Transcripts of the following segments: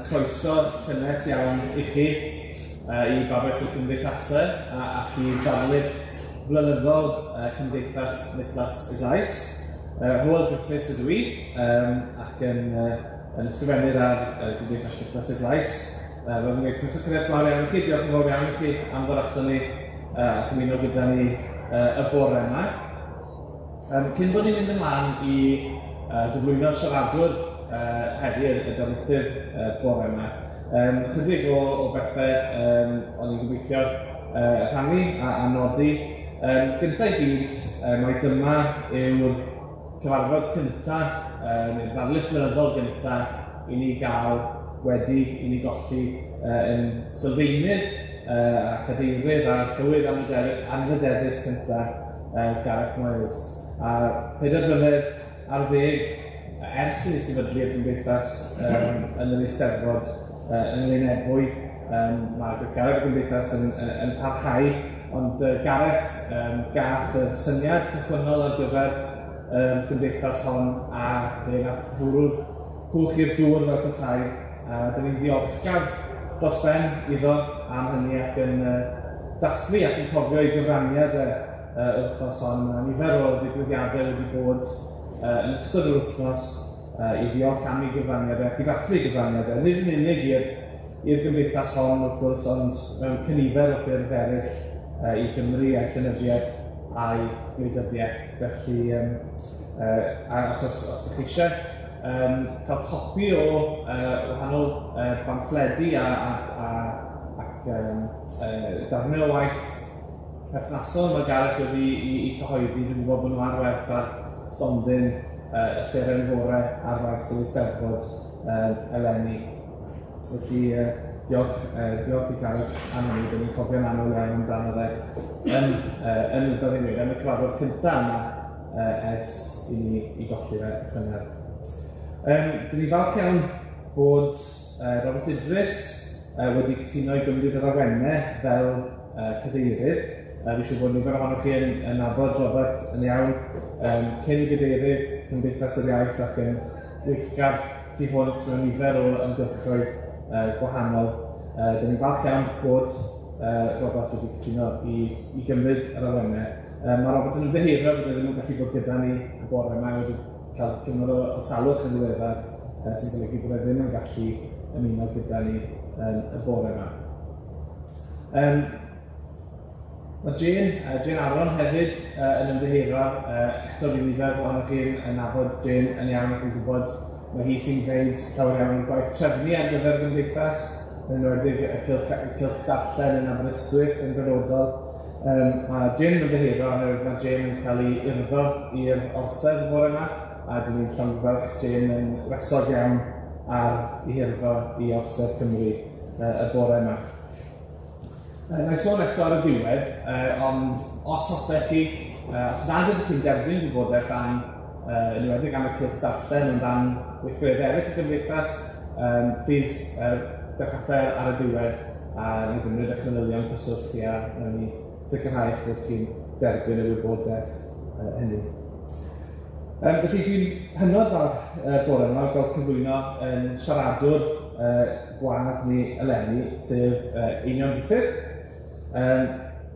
croeso cynnes iawn I chi I babaith y Cymdeithasau ac I Darlith flynyddol Cymdeithas Niclas y Glais. Hwyl Gruffudd ydw I ac yn ysgrifennydd ar Cymdeithas Niclas y Glais. Roedd yn gwneud croeso cynnes mawr iawn I chi, diolch yn fawr iawn I chi am ddod ato ni ac ymuno gyda ni y bore yma. Cyn bod ni'n mynd ymlaen I gyflwyno Siaradwr heddi y darlithydd bore yma. Chydig o bethau o'n i'n gobeithio rhannu a nodi. Gynta I gyd, mae dyma yw'r cyfarfod cyntaf, neu'r darlith flynyddol gyntaf I ni gael wedi I ni golli yn sylfaenydd a chadeirydd a llywydd anrhydeddus cyntaf Gareth Miles. A 4 blynedd ar 10 ers I ni sefydlu y Cymdeithas yn yr Eisteddfod yn Llynebwy. Mae gweithgaredd y Cymdeithas yn parhau, ond Gareth gath y syniad cychwynnol ar gyfer y Cymdeithas hon a fe gath fwrw'r cwch i'r dŵr fel petai. Dyn ni'n ddiolchgar dros ben iddo am hynny ac yn dathlu ac yn cofio I gyfraniad wythnos hon. Nifer o ddigwyddiadau wedi bod yn ystod yr wythnos I ddiolch am I gyfraniadau ac I ddathlu gyfraniadau. Nid yn unig i'r Gymdeithas hon wrth gwrs, ond mewn cynifer o ffyrdd eraill I Gymru a'i llenyddiaeth a'i gwleidyddiaeth. Felly, os ydych chi eisiau cael copi o wahanol pamffledi ac darnau o waith perthnasol mae Gareth wedi I cyhoeddi. Dwi'n gwybod bod nhw ar werth ar stondin y seren fore ar faes yr Eisteddfod eleni. Felly diolch I Gareth am hynny. Dyn ni'n cofio'n anol iawn amdano fe yn y cyfarfod yn y cyfarfod cyntaf yma ers I ni I golli fe llynedd. Dyn ni falch iawn bod Robert Idris wedi cytuno I gymryd yr awennau fel cadeirydd. Fi'n siŵr bod nifer ohonoch chi yn nabod Robert yn iawn cyn gadeirydd Cymdeithas yr Iaith ac yn weithgar tu hwnt mewn nifer o ymgyrchoedd gwahanol. Dyn ni'n falch iawn bod Robert wedi cytuno I gymryd yr awennau. Mae Robert yn ymddihiro bod ddim yn gallu bod gyda ni y bore yma wedi cael cyfnod o salwch yn ddiweddar sy'n golygu bod ddim yn gallu ymuno gyda ni y bore yma. Mae Jane Aron hefyd yn ymddihiro. Eto fi nifer ohonoch chi'n nabod Jane yn iawn ac yn gwybod mae hi sy'n gwneud llawer iawn o gwaith trefnu ar gyfer Cymdeithas, yn enwedig y cylch darllen yn Aberystwyth yn benodol. Mae Jane yn ymddihiro oherwydd mae Jane yn cael ei urddo i'r orsedd y bore yma, a dyn ni'n llongyfarch Jane yn wresog iawn ar ei hyrfo I orsedd Cymru y bore yma. Na I sôn eto ar y diwedd, ond os hoffech chi, os nad ydych chi'n derbyn gwybodaeth am yn enwedig am y cylch darllen ond am weithred eraill y Cymdeithas, bydd dechrau ar y diwedd a ni'n gymryd eich manylion cyswllt chi a ni sicrhau eich bod chi'n derbyn y wybodaeth hynny. Felly dwi'n hynod falch bore yma gael cyflwyno yn siaradwr gwadd ni eleni, sef Einion Gruffudd.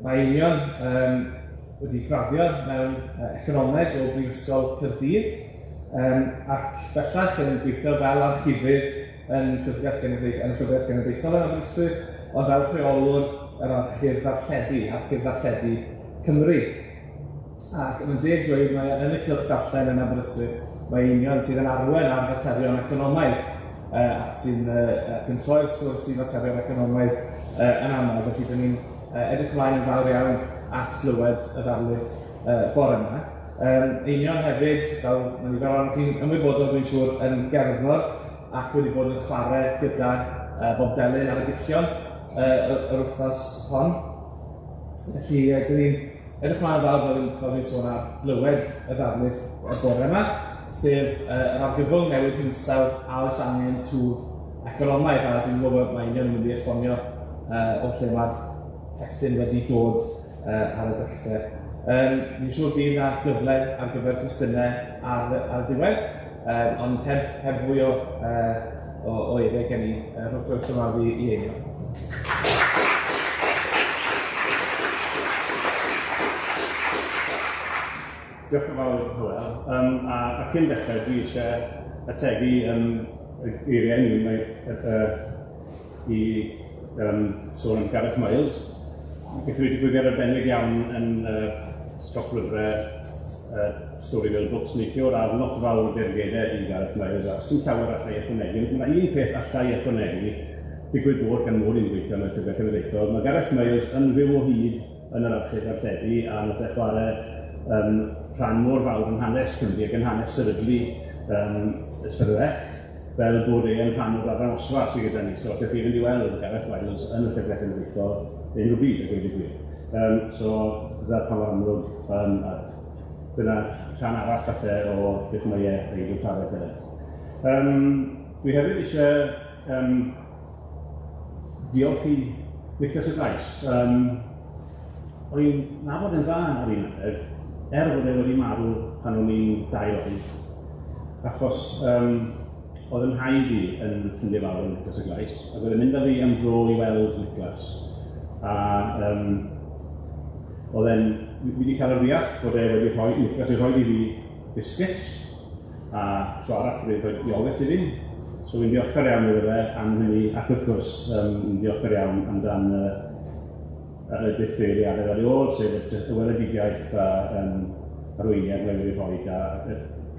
Mae Einion wedi graddio mewn economeg o Brifysgol Caerdydd ac bellach yn gweithio fel argyfydd yn Llyfrgell Genedlaethol yn Aberystwyth, ond fel rheolwr yr argyf ddarlledu Cymru. Ac yn 10 dweud mae yn y cylch darllen yn Aberystwyth, mae Einion sydd yn arwen ar faterion economaidd ac sy'n controi'r sgwrs I faterion economaidd yn aml. Felly, dyn ni'n edrych ymlaen yn fawr iawn at glywed y ddarlith bore yma. Einion hefyd, fel mae nifer ohonoch chi'n ymwybodol dwi'n siŵr, yn gerddor ac wedi bod yn chwarae gyda Bob Delyn ar y gillion yr wythnos hon. Felly, dyn ni'n edrych ymlaen fawr fel dwi'n sôn ar glywed y ddarlith y bore yma, sef yr argyfwng newid hinsawdd a oes angen twf economaidd, a dwi'n gwybod mae Einion yn mynd I esbonio o lle mae'r testyn wedi dod ar y dechrau. Ni'n siŵr bydd na gyfle ar gyfer cwestiynau ar y diwedd, ond heb fwy o o eiriau gen i. Rwy'n croeso yma fi i Einion. Diolch yn fawr, Hywel. A cyn dechrau, dwi eisiau ategu eiriau ni i sôn am Gareth Miles. Gaethon ni digwyddiad arbennig iawn yn stoc lyfrau stori fel books neithiwr a lot o fawr dergedau i Gareth Miles a sy'n llawer allai ychwanegu. Mae un peth allai ychwanegu digwydd bod gan mod i'n gweithio yn y Llyfrau Cenedlaethol. Mae Gareth Miles yn fyw o hyd yn yr archif archedu a nath e chwarae rhan mor fawr yn hanes Cymru ac yn hanes sefydlu Ysfyrddec fel bod e'n rhan o'r arddangosfa sydd gyda ni. So, allwch chi fynd i weld Gareth Miles yn y Llyfrau Cenedlaethol unrhyw byd a gweud i gwir. So, dyna pa mor amlwg dyna rhan arall falle o beth mae ei gwrtharedd yna. Dwi hefyd eisiau diolch i Niclas y Glais. O'n i'n nabod yn dda ar un adeg, bod e wedi marw pan o'n i'n 2 oed, achos oedd yn rhaid i yn ffrindiau fawr yn Niclas y Glais, ac oedd yn mynd â fi am dro i weld Niclas. A oedd e'n wedi cael y riall bod e wedi rhoi, Niclas wedi rhoi i fi biscuits, a tro arall wedi rhoi iolet i fi. So fi'n diochgar iawn iddo fe am hynny, ac wrth gwrs fi'n diochgar iawn amdan y bythfeiriadau ar ei ôl, sef y weledigaeth a arweiniad mae wedi rhoi a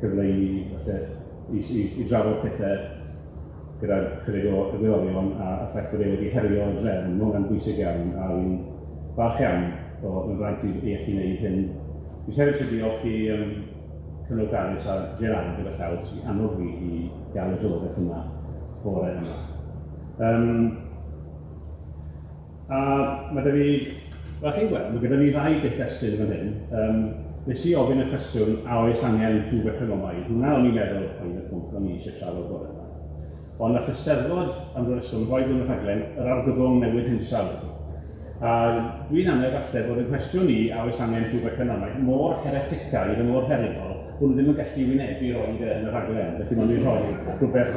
cyfle i drafod pethau gyda chydig o ygwyddion a ffaith bod e wedi herio y drefn. Mae hwnna'n bwysig iawn a fi'n falch iawn o yn rhaid i allu gwneud hyn. Fi'n hefyd eisiau diolch i Cynwyl Darlith a Siaradwr gyda llaw sy'n anodd fi i gael y drafodaeth yma bore yma. A mae da fi, fel chi'n gweld, mae gyda fi 2 destyn fan hyn. Nes i ofyn y cwestiwn a oes angen rhyw economaidd. Hwna o'n i'n meddwl oedd y pwnc o'n i eisiau trafod bore yma. Ond nath Eisteddfod am reswm rhoi yn y rhaglen yr argyfwng newid hinsawdd. A dwi'n angen falle bod y cwestiwn i a oes angen rhyw economaidd mor hereticaidd a mor heriol bod nhw ddim yn gallu wynebu roed yn y rhaglen. Felly maen nhw'n rhoi rhywbeth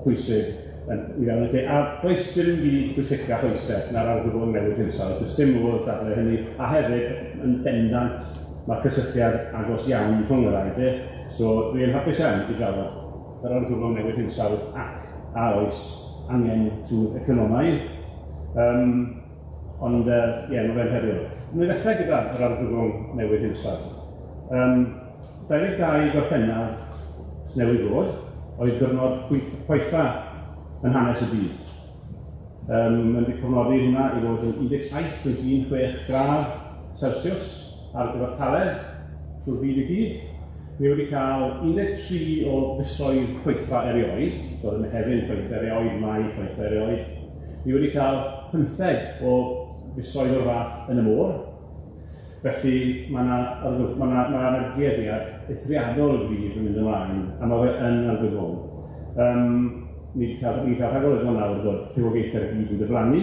pwysig i fewn y lle. A does dim byd pwysicach oesau na'r argyfwng newid hinsawdd. Does dim modd dadle hynny. A hefyd yn bendant mae'r cysylltiad agos iawn rhwng yr aeddau. So dwi'n hapus iawn i drafod yr argyfwng newid hinsawdd ac a oes angen twf economaidd. Ond mae fe'n heriol. Mae'n ddechrau gyda yr argyfwng newid hinsawdd. 22 Gorffennaf newydd fod oedd diwrnod poetha yn hanes y byd. Mae'n wedi cofnodi hwnna i fod yn 17.16 gradd Celsius ar gyfer taledd trwy'r byd i gyd. Ni wedi cael 13 o fisoedd poetha erioed, doedd yn Mehefin poetha erioed, Mai poetha erioed. Ni wedi cael 15 o fisoedd o'r fath yn y môr. Felly mae yna dueddiad eithriadol y byd yn mynd ymlaen, a mae fe yn argyfwng. Ni wedi cael rhagolygol nawr bod rhywogaethau'r byd yn diflannu,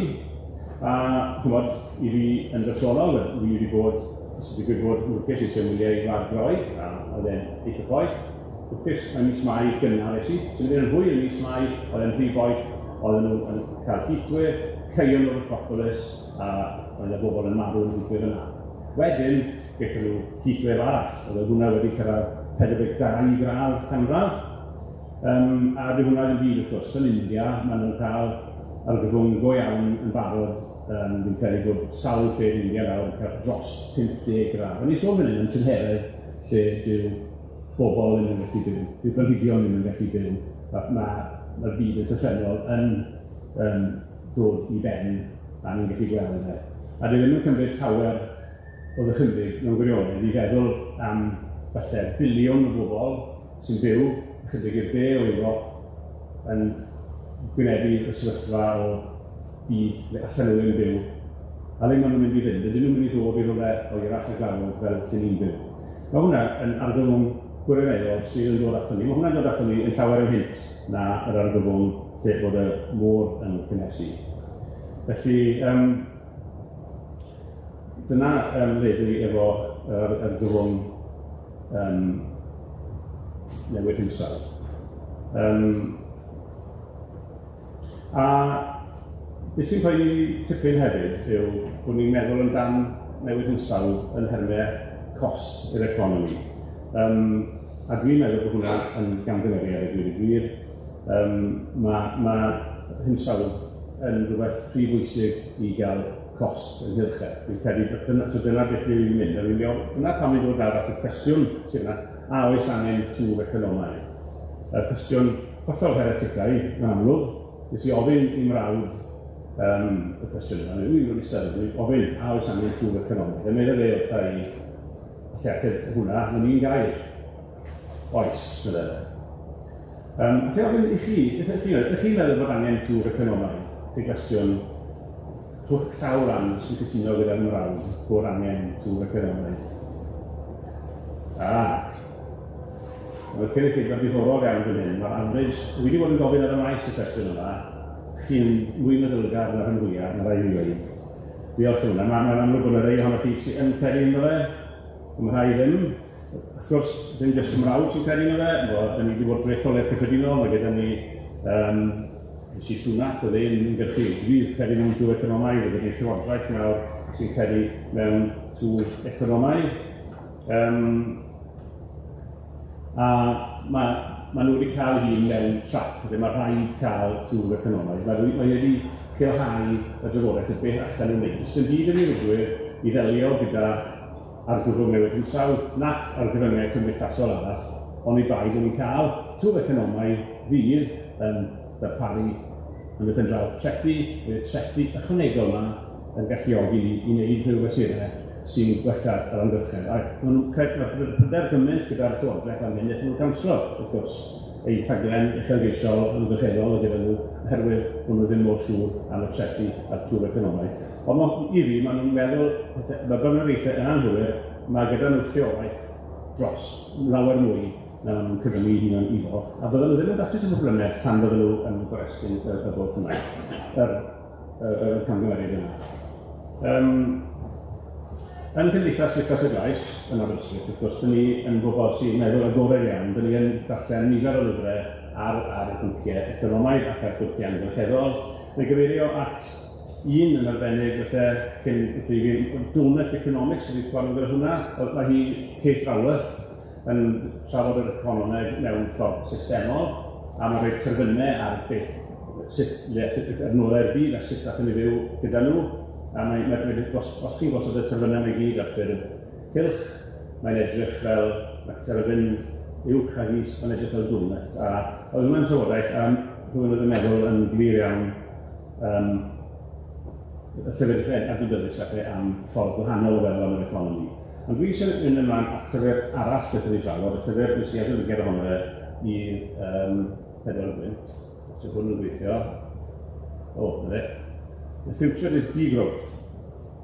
a chymod, i fi yn bersonol, fi wedi bod, sydd wedi bod lwcus i symwyliau i far groed, a oedd e'n eitha boeth. Lwcus yn mis Mai gynnar eisi, sy'n mynd yn hwy yn mis Mai, oedd e'n rhy boeth, oedd nhw yn cael heatwave, ceion o'r Acropolis, a oedd y bobl yn marw yn ddigwydd yna. Wedyn, gaethon nhw heatwave arall, oedd hwnna wedi cyrraedd 42 gradd canradd. A dyw hwnna ddim byd wrth gwrs. Yn India, maen nhw'n cael argyfwng go iawn yn barod. Dwi'n credu bod sawl lle yn India nawr yn cael dros 50 gradd. Ni'n sôn fan hyn yn tynheredd lle dyw bobl ddim yn gallu byw, dyw blanhigion ddim yn gallu byw. Mae'r byd yn cyffredinol yn dod i ben a ni'n gallu gweld e. A dwi ddim yn cymryd llawer o ddychymryd mewn gwirionedd i feddwl am falle biliwn o bobl sy'n byw chydig i'r de o Ewrop yn gwynebu y sefyllfa o byd le allan nhw yn byw. A le maen nhw'n mynd i fynd, ydyn nhw'n mynd i ddod i rhywle o i'r all y glanwyd fel lle ni'n byw. Mae hwnna yn argyfwng gwirioneddol sydd yn dod ato ni. Mae hwnna'n dod ato ni yn llawer o hint na yr argyfwng lle bod y môr yn cynhesu. Felly, dyna leddi efo yr argyfwng newid hinsawdd. A beth sy'n cael ei tipyn hefyd yw bod ni'n meddwl amdan newid hinsawdd yn hermau cost i'r economi. A dwi'n meddwl bod hwnna yn gamgymeriad ar y gwir i gwir. Mae hinsawdd yn rhywbeth rhy bwysig i gael cost yn hilchau. Dwi'n credu dyna beth yw'n mynd. Dyna pam ni'n dod ar at y cwestiwn sydd yna, a oes angen twf economaidd. Y cwestiwn hollol hereticaidd yn amlwg, nes i ofyn i mrawd y cwestiwn yma, dwi'n ofyn a oes angen twf economaidd. A meddwl ei wrtha i lleatid hwnna, mae'n un gair. Oes, meddwl. A lle ofyn i chi, ydych chi'n meddwl bod angen twf economaidd? Chi gwestiwn twch llaw ran sy'n cytuno gyda'r mrawd bod angen twf economaidd. Mae'r cynulleidfa diddorol iawn fan hyn. Mae'r average, wedi bod yn gofyn ar y maes y cwestiwn yma, chi'n mwy meddylgar na'r rhan fwyaf, na'r rai ddweud. Diolch yn hwnna. Mae'n amlwg bod y rei ohonoch chi sy'n credu yno fe, mae rhai ddim. Wrth gwrs, ddim jyst ymrawd sy'n credu yno fe, da ni wedi bod breitholiad cyffredinol, mae gyda ni si Sunak, oedd e'n gyrchu fydd credu mewn twf economaidd, oedd e'n llywodraeth nawr sy'n credu mewn twf economaidd. A mae nhw wedi cael un mewn trap, lle mae rhaid cael twf economaidd. Mae wedi cilhau y drafodaeth y beth allan nhw'n neud. Sy'n byd yn ei rwydwyr i ddelio gyda argyfwng newid hinsawdd nac argyfyngau cymdeithasol arall, ond i baid yn cael twf economaidd fydd yn darparu yn y pendraw trethu, y trethu ychwanegol yma yn galluogi ni i wneud rhyw fesuraeth sy'n gwella yr amgylchedd. Mae'r pryder gymaint gyda'r llywodraeth am hyn, nhw'n canslo, wrth gwrs, eu rhaglen uchelgeisiol amgylcheddol gyda nhw, oherwydd bod nhw ddim mor siŵr am y trethu a'r twf economaidd. Ond i fi, maen nhw'n meddwl, mae bynwraethau yn anghywir, mae gyda nhw lleolaeth dros lawer mwy na nhw'n cyfyngu hunan iddo, a bydden nhw ddim yn datrys y problemau tan bydden nhw yn goresgyn y bod hwnna, yr camgymeriad yna. Yn Cymdeithas Niclas y Glais, yn Aberystwyth, wrth gwrs, dyn ni yn bobl sy'n meddwl agored iawn, dyn ni yn darllen nifer o lyfrau ar y pynciau economaidd ac ar pynciau amgylcheddol. Mae gyfeirio at un yn arbennig, felly, cyn Donut Economics, sydd wedi gweld gyda hwnna, mae hi Kate Darlith yn trafod yr economeg mewn ffordd systemol, a mae'n rhoi terfynau ar beth sut adnoddau'r byd a sut allwn ni fyw gyda nhw. A os chi'n gosod y terfynau i gyd ar ffurf cylch, mae'n edrych fel terfyn uwch a gys, mae'n edrych fel donut. A oedd hwnna'n trafodaeth, rhywun oedd yn meddwl yn glir iawn y llyfrgell adnabyddus felly am ffordd gwahanol o feddwl am yr economi. Ond dwi eisiau mynd ymlaen at llyfr arall beth ydi drafod, y llyfr nes i adolygu'r ohono fe i'r pedwar gwynt, sy'n hwn yn gweithio. Yna. The Future is Degrowth,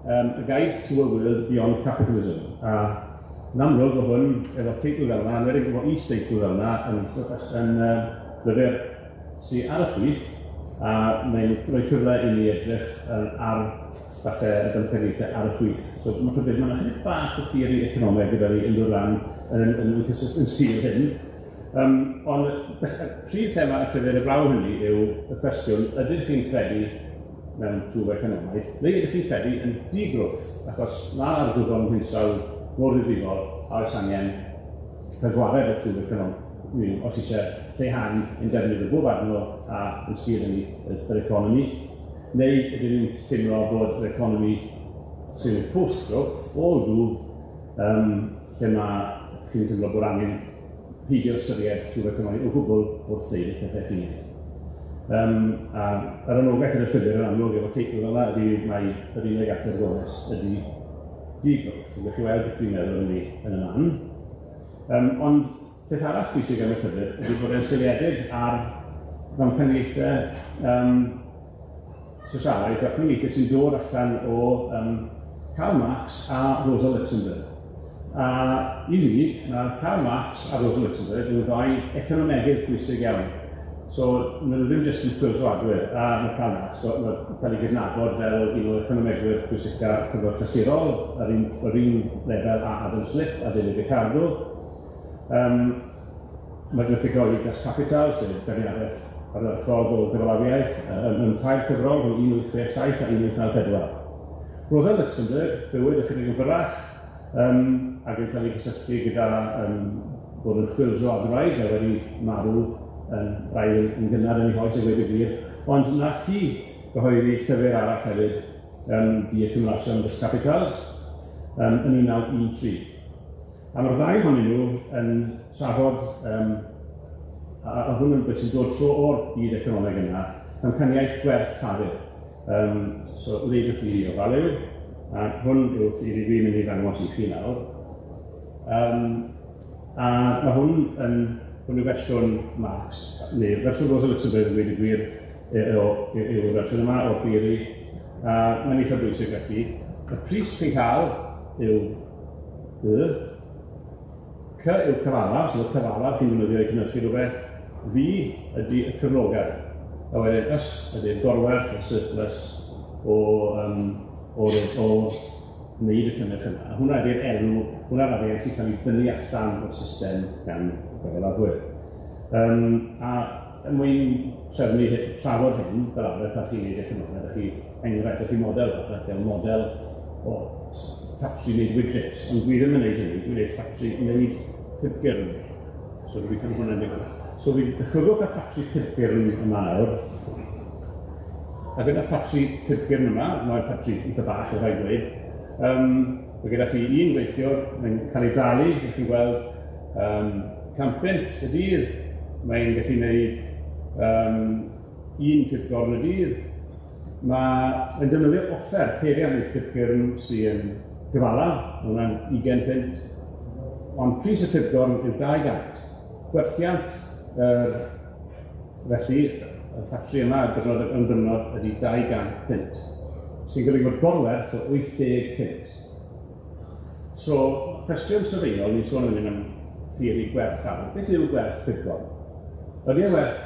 a Guide to a World Beyond Capitalism. A yn amlwg o hwn, efo teitl fel yna, yn wedi efo is-teitl fel yna, yn lyfr sy'n ar y chwith, a mae'n rhoi cyfle i ni edrych ar falle y dymchweliaethau ar y chwith. So mae'n cyfle, mae'n chydig bach o theori economeg gyda ni yn dod ran yn sgil hyn. Ond prif thema y llyfr y braw hynny yw y cwestiwn, ydych chi'n credu mewn twf economaidd, neu ydych chi'n credu yn degrowth, achos mae'r argyfwng hinsawdd mor ddifrifol a oes angen rhagwared y twf economaidd, os eisiau lleihau yn defnydd o bob arno a yn sgil yn yr economi, neu ydych chi'n teimlo bod yr economi sy'n post-growth, all growth, lle mae chi'n teimlo bod angen peidio ystyried twf economaidd o gwbl wrth ddeud y pethau chi. Yr anogaeth yn y llyfr yn amlwg efo teitl yna ydy mae yr unig ateb gores ydy degrowth. Ydych chi weld beth dwi'n meddwl yn y man. Ond beth arall bwysig am y llyfr ydy bod e'n seiliedig ar ddamcaniaethau sosialaeth a cymdeithas sy'n dod allan o Karl Marx a Rosa Luxemburg. A i fi, mae Karl Marx a Rosa Luxemburg yn ddau economegydd bwysig iawn. So, maen nhw ddim jyst yn gwrthwadwyr, a mae Karl Marx, mae'n cael ei gydnabod fel un o economegwyr pwysica cyfnod clasurol, yr un lefel a Adam Smith a David Ricardo. Mae Gruffudd Das Capital, sef beirniadaeth ardderchog o gyfalafiaeth yn tair cyfrol rhwng 1867 a 1904. Roedd Luxembourg, bywyd ychydig yn fyrrach, ac yn cael ei gysylltu gyda bod yn chwildro adwaith, a wedi marw rai yn gynnar yn ei hoes a wedi gwir, ond nath hi gyhoeddi llyfr arall hefyd, The Accumulation of Capitals, yn 1913. A mae'r ddau ohonyn nhw yn trafod, a hwn yn beth sy'n dod tro o'r byd economeg yna, amcaniaeth gwerth llafur. So, labour theory o value, a hwn yw'r theory dwi'n mynd i ddangos i chi nawr. A mae hwn yn yw fersiwn Marx, neu fersiwn Rosa Luxembourg yn dweud y gwir yw'r fersiwn yma o'r theory. Mae'n eitha bwysig felly. Y pris chi'n cael yw Y, C yw cyfalaf, so y cyfalaf chi'n defnyddio i cynhyrchu rhywbeth, V ydy y cyflogau, a wedyn S ydy'r gorwerth, y surplus o wneud y cynnyrch yna. Hwna ydy'r enw, hwnna'r arian sy'n cael ei dynnu allan o'r system gan gyfalafwyr. A mwyn trafod hyn, fel arfer pan chi'n gwneud economeg, ydych chi enghraifft, ydych chi model falle, model o ffatri wneud widgets, ond dwi ddim yn gwneud hynny, dwi'n gwneud ffatri wneud pibgyrn. So dwi'n gwneud hwnna'n digwydd. So fi dychwygwch y ffatri pibgyrn yma nawr. A gyda ffatri pibgyrn yma, mae'n ffatri eitha bach o rhaid dweud, mae gyda chi un gweithiwr, mae'n cael ei dalu, ydych chi'n gweld campynt y dydd, mae'n gallu gwneud un pibgorn y dydd. Mae'n defnyddio offer peiriant i'r pibgyrn sy'n gyfalaf, hwnna'n 20 pint, ond pris y pibgorn yw 200. Gwerthiant felly, y ffatri yma yn dyrnod ydy 200 pint, sy'n golygu bod gorwerth o 80 pint. So, cwestiwn sylfaenol, ni'n sôn yn mynd am theori gwerth llafur. Beth yw gwerth pibgorn? Ydy werth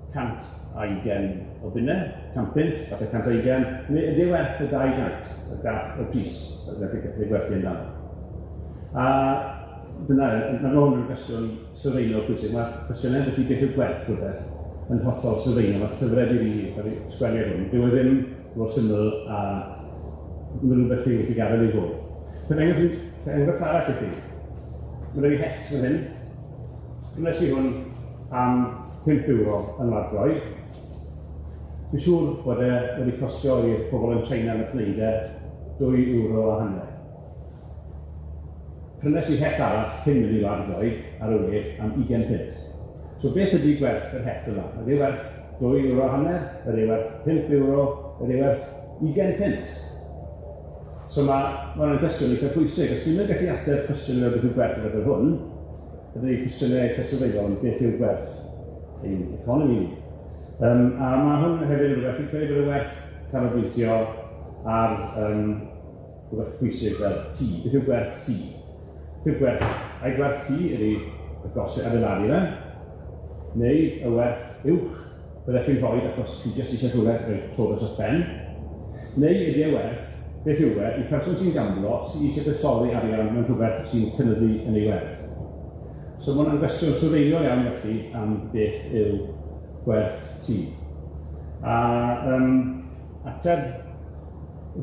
120 o bunnau, 100 pint, falle 120, neu ydy werth y 200, y pris, y gwerthu yn dan. A dyna, mae hwn yn gwestiwn sylfaenol pwysig. Mae'r cwestiynau beth i beth yw gwerth rhywbeth yn hollol sylfaenol. Mae'r llyfrau i fi, cael ei sgwennu hwn. Dyw e ddim mor syml a mae'n rhywbeth chi'n gallu gadael ei fod. Mae'n enghraifft arall i chi. Mae'n rhaid i het fan hyn. Gwnes i hwn am €5 yn ladroedd. Dwi'n siŵr bod e wedi costio i'r pobl yn China yn y ffneidau €2.50. Prynes i het arall cyn mynd i ladroedd ar y we am 20 pint. So beth ydy gwerth yr het yma? Ydy werth €2.50, ydy werth €5, ydy werth 20 pint. So mae'n gwestiwn eitha pwysig. Os ti'n gallu ateb cwestiwn o beth yw gwerth fel hwn, ydy cwestiynau eitha sylfaenol yn beth yw gwerth ein economi. A mae hwn hefyd yn rhywbeth, fi'n credu bod y werth canolbwyntio ar rhywbeth pwysig fel T. Beth yw gwerth T? Beth yw gwerth? A'i gwerth T ydy y gosau adeiladu yna, neu y werth uwch byddech chi'n rhoi achos chi jyst eisiau rhywbeth rhoi trobus o pen, neu ydy y werth, beth yw werth, i person sy'n gamblo sy'n eisiau bethsoddi arian mewn rhywbeth sy'n cynyddu yn ei werth. So mae hwnna'n gwestiwn sylfaenol iawn felly am beth yw gwerth T. A ateb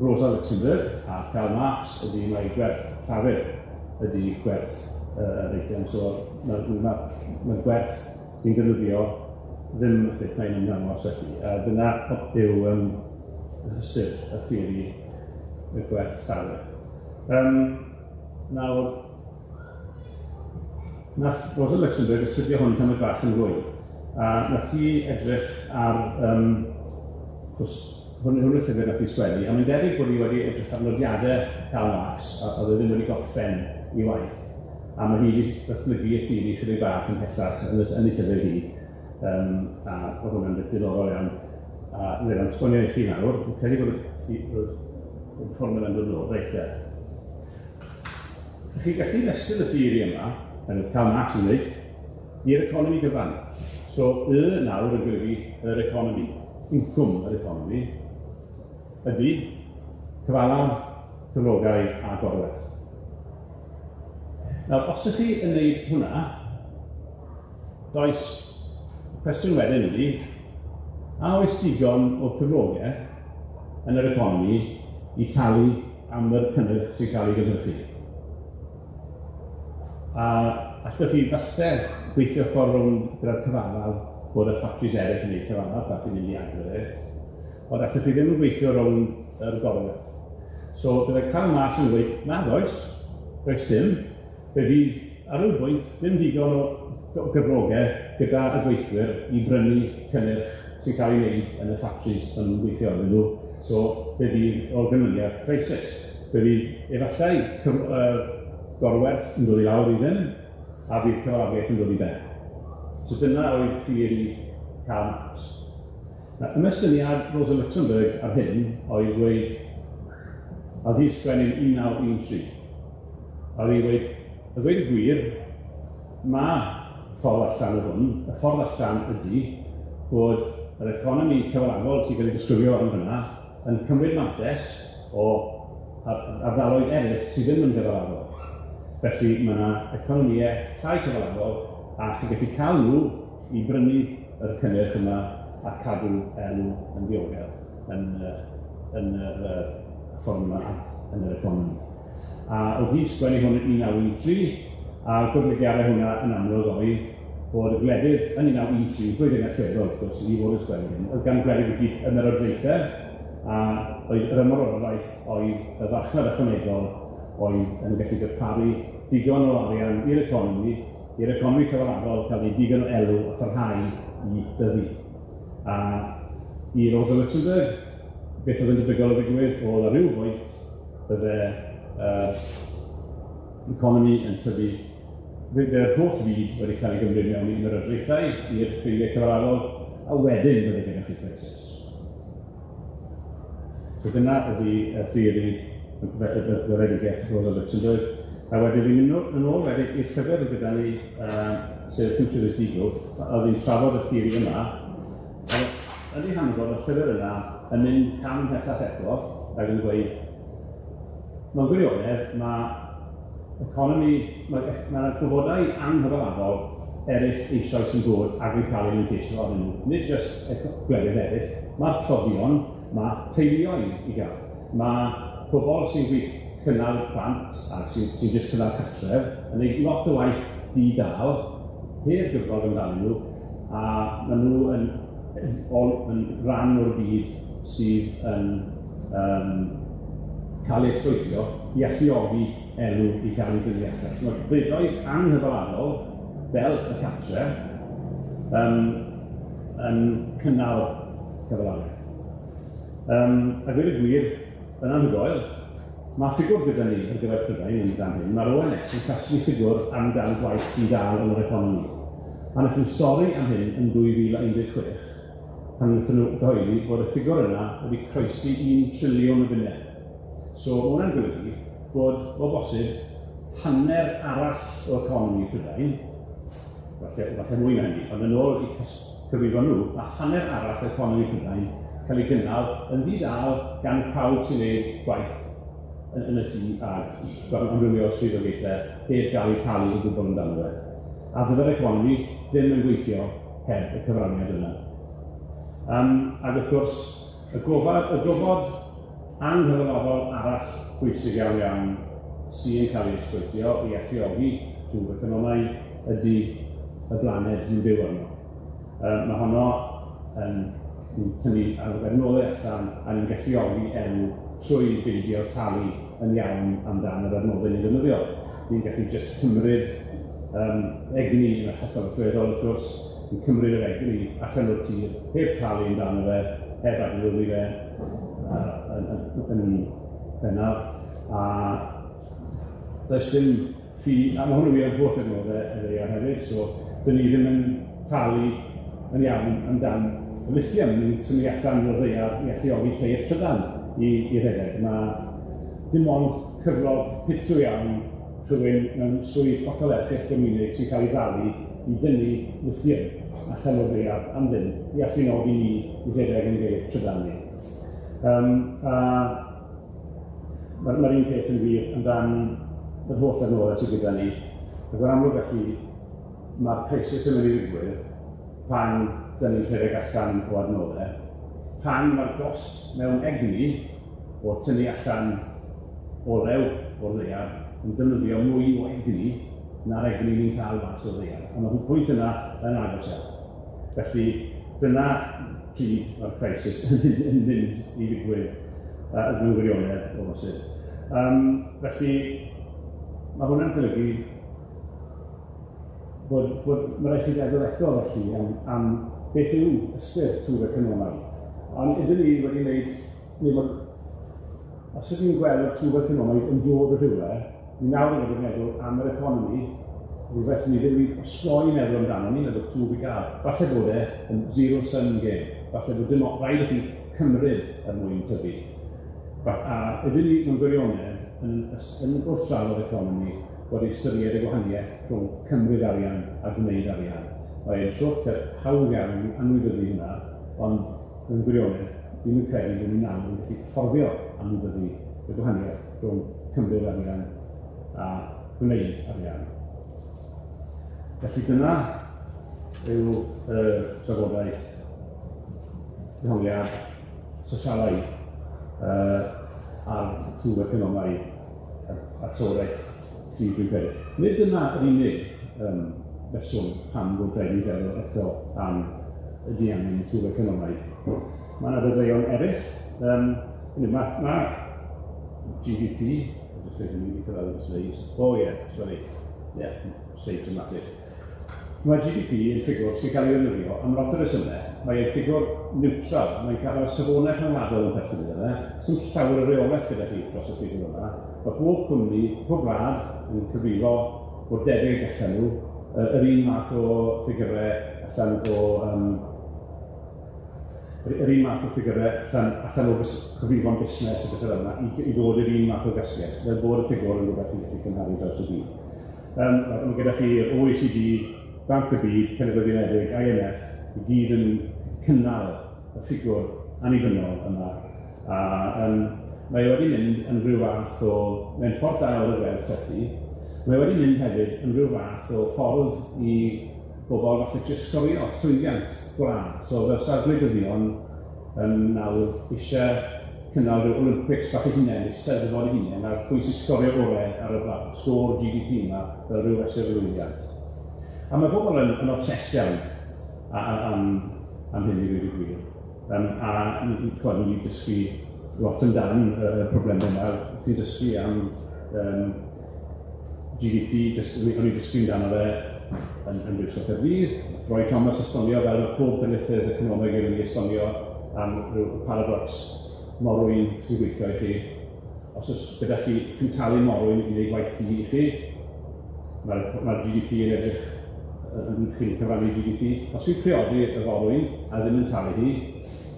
Rosa Luxembourg a Karl Marx ydy mae gwerth llafur ydy gwerth reidiau. So mae gwerth ni'n defnyddio ddim beth mae'n ymddangos felly. Dyna yw sydd y theori y gwerth llafur. Nawr, nath Rosa Luxembourg astudio hwn tam y bach yn fwy. A nath hi edrych ar, hwn y llyfr nath hi sgwennu, a mae'n debyg bod hi wedi edrych ar nodiadau Karl Marx, a oedd e ddim wedi gorffen ei waith. A mae hi wedi datblygu y theori chydig bach yn pellach yn ei llyfr hi, a oedd hwnna'n beth diddorol iawn. A mae'n sgwennu i chi nawr, dwi'n credu bod y ffordd yn dod nôl, reit e. Chi gallu mesur y theori yma, yn y Karl Marx yn dweud, i'r economi gyfan. So, nawr yn golygu yr economi, incwm yr economi, ydy cyfalaf, cyflogau a gorwerth. Nawr, os ydych chi yn gwneud hwnna, does cwestiwn wedyn ydy, a oes digon o cyflogau yn yr economi i talu am yr cynnyrch sy'n cael ei gynhyrchu? A allwch chi falle gweithio ffordd rhwng gyda'r cyfalaf bod y ffatris eraill yn ei cyfalaf, fath i'n mynd i agor ond allwch chi ddim yn gweithio rhwng yr gorwedd. So, byddai cael mas yn dweud, nad oes dim, fe fydd ar y bwynt dim digon o gyflogau gyda y gweithwyr i brynu cynnyrch sy'n cael ei wneud yn y ffatris yn gweithio arnyn nhw. So, fe fydd o'r gynlyniad crisis. Fe fydd efallai gorwerth yn dod i lawr i ddim, a fydd cyfalafiaeth yn dod i ben. So dyna oedd theori Karl Marx. Ymystyniad Rosa Luxemburg ar hyn oedd dweud, a ddi sgwennu'n 1913. A ddi dweud, y dweud y gwir, mae ffordd allan o hwn, y ffordd allan ydy bod yr economi cyfalafol sy'n cael ei disgrifio yn hynna yn cymryd mantes o ardaloedd eraill sydd ddim yn gyfalafol. Felly mae yna economïau llai cyfalafol a chi'n gallu cael nhw i brynu yr cynnyrch yma a cadw enw yn ddiogel yn y ffordd yma yn yr economi. A oedd hi sgwennu hwn yn 1913 a gwrlygiadau hwnna yn amlwg oedd bod y gwledydd yn 1913, blwyddyn allweddol wrth gwrs, i fod yn sgwennu hyn, oedd gan gwledydd i gyd yn yr adreithau a oedd yr ymwrodraeth oedd y farchnad ychwanegol oedd yn gallu darparu digon o arian i'r economi cyfalafol cael ei digon o elw a pharhau i dyddi. A i Rosa Luxemburg, beth oedd yn debygol o ddigwydd oedd ar ryw bwynt bydde economi yn tyfu. Byddai'r holl fyd wedi cael ei gymryd mewn i'r adreithau i'r ffeiliau cyfalafol a wedyn bydde gyda chi crisis. So dyna ydy y theori y gweledigaeth Rosa Luxemburg. A wedyn fi'n mynd yn ôl wedyn i'r llyfr gyda ni sef Futurist Ego, a fi'n trafod y theori yma. Ydy hanfod y llyfr yna yn mynd cam ymhellach eto ac yn gweud mewn gwirionedd mae gwyfodau anghyfalafol eraill eisoes yn dod ac yn cael ei leisio arnyn nhw. Nid jyst gwledydd eraill, mae'r clodion, mae teuluoedd i gael. Mae pobl sy'n gweithio cynnal plant a sy'n jyst cynnal cartref yn ei lot o waith di-dal, heb gyfrol amdanyn nhw, a maen nhw yn rhan o'r byd sydd yn cael ei exploitio i alluogi elw i gael ei dyddiadau. So mae'r brydoedd anghyfalafol fel y cartref yn cynnal cyfalafiaeth. A gweud y gwir, yn anhygoel, mae ffigwr gyda ni ar gyfer Prydain yn dan hyn. Mae'r ONS yn casglu ffigwr amdan gwaith di-dal yn yr economi. A wnaethon nhw stori am hyn yn 2016, pan wnaethon nhw gyhoeddi bod y ffigwr yna wedi croesi 1 triliwn o bunnau. So mae hwnna'n golygu bod o bosib hanner arall o economi Prydain, falle mwy na hynny, ond yn ôl i cyfrifo nhw, mae hanner arall o economi Prydain cael ei gynnal yn di-dal gan pawb sy'n gwneud gwaith yn y tîm a amrywio swyddogaethau heb gael ei talu i gwybod amdano fe. A fydde'r economi ddim yn gweithio heb y cyfraniad yna. Ac wrth gwrs, y gofod anghyfalafol arall bwysig iawn sy'n cael ei exploitio i alluogi drwy'r economaidd ydy y blaned ni'n byw arno. Mae honno yn tynnu arbennolau allan a ni'n galluogi enw trwy beidio talu yn iawn amdan yr adnoddau ni'n defnyddio. Ni'n gallu jyst cymryd egni yn y hollol allweddol wrth gwrs, ni'n cymryd yr egni allan o'r tir, heb talu amdano fe, heb adnoddi fe yn bennaf. A does dim ffi, a mae hwnnw wir yn holl adnoddau efo hefyd, so dyn ni ddim yn talu yn iawn amdan y lithium. Ni'n tynnu allan o'r ddaear i alluogi ceir trydan i rhedeg. Mae dim ond cyflog pitw iawn rhywun mewn swydd hollol erchyll gymuned sy'n cael ei falu i dynnu lithium allan o'r ddaear am ddim i alluogi ni i rhedeg yn ceir trydan ni. Mae'r un peth yn wir amdan yr holl adnoddau sydd gyda ni. Ac o'r amlwg felly, mae'r crisis yn mynd i ddigwydd pan dyn ni'n rhedeg allan o adnoddau, pan mae'r gost mewn egni o tynnu allan olew o'r ddaear yn defnyddio mwy o egni na'r egni ni'n cael mas o'r ddaear. A mae'r pwynt yna yn agos iawn. Felly, dyna pryd mae'r crisis yn mynd i ddigwydd mewn gwirionedd o bosib. Felly, mae hwnna'n golygu bod mae rhaid chi feddwl eto felly am beth yw ystyr twf economaidd. Ond ydyn ni wedi gwneud, os ydyn ni'n gweld twf economaidd yn dod o rhywle, ni nawr yn meddwl am yr economi, rhywbeth ni ddim wedi osgoi meddwl amdano ni, meddwl twf i gael. Falle bod yn zero-sum game. Falle bod dim rhaid i chi cymryd mwyn tyfu. A ydyn ni mewn gwirionedd yn wrthdrafodd economi bod ei ystyried y gwahaniaeth rhwng cymryd arian a gwneud arian. Mae'n siwrt hawdd iawn i anwybyddu hynna, ond mewn gwirionedd, ddim yn credu bod ni'n nawr yn gallu fforddio anwybyddu y gwahaniaeth rhwng cymryd arian a gwneud arian. Felly dyna yw trafodaeth dehongliad sosialaidd a'r twf economaidd a trafodaeth dwi'n credu. Nid dyna yr unig feswm pam bod rhaid i feddwl eto am y diangen twf economaidd. Mae yna ddyddion eraill. Mae GDP, Mae GDP yn ffigwr sy'n cael ei ddefnyddio am lot o resymau. Mae'n ffigwr niwtral, mae'n cael ei safonau rhyngwladol yn perthyn iddo. Sy'n llawer o reolaeth gyda chi dros y ffigwr yma. Mae bob cwmni, pob wlad yn cyfrifo o'r debyg allan nhw, yr un math o ffigurau allan o yr un math o ffigurau allan o cyfrifo'n busnes y bethau yma i ddod i'r un math o gysgell, fel bod y ffigwr yn rhywbeth i gallu cymharu dros y byd. Mae gyda chi'r OECD, Banc y Byd, Cenedlaethau Unedig, IMF, i gyd yn cynnal y ffigwr annibynnol yma. Mae wedi mynd yn rhyw fath o, mae'n ffordd da o ddweud trethi, mae wedi mynd hefyd yn rhyw fath o ffordd i bobl falle jyst sgorio llwyddiant gwlad. So fysa'r gwleidyddion yn nawr eisiau cynnal rhyw Olympics bach eu hunain, eisteddfod eu hunain, a'r pwy sy'n sgorio gorau ar y blaen, sgôr GDP yma fel rhyw fesur llwyddiant. A mae pobl yn obses iawn am hyn i ddweud y gwir. A ni wedi dysgu lot amdan y problemau yma. Ni'n dysgu am GDP, o'n i'n dysgu amdano fe yn Brifysgol Caerdydd. Roy Thomas estonio fel pob dylithydd economeg yn ei estonio am rhyw paradox morwyn sy'n gweithio i chi. Os oes gyda chi cyntalu morwyn i wneud gwaith i chi, mae'r GDP yn edrych yn chi'n cyfrannu GDP. Os chi'n priodi y forwyn a ddim yn talu hi,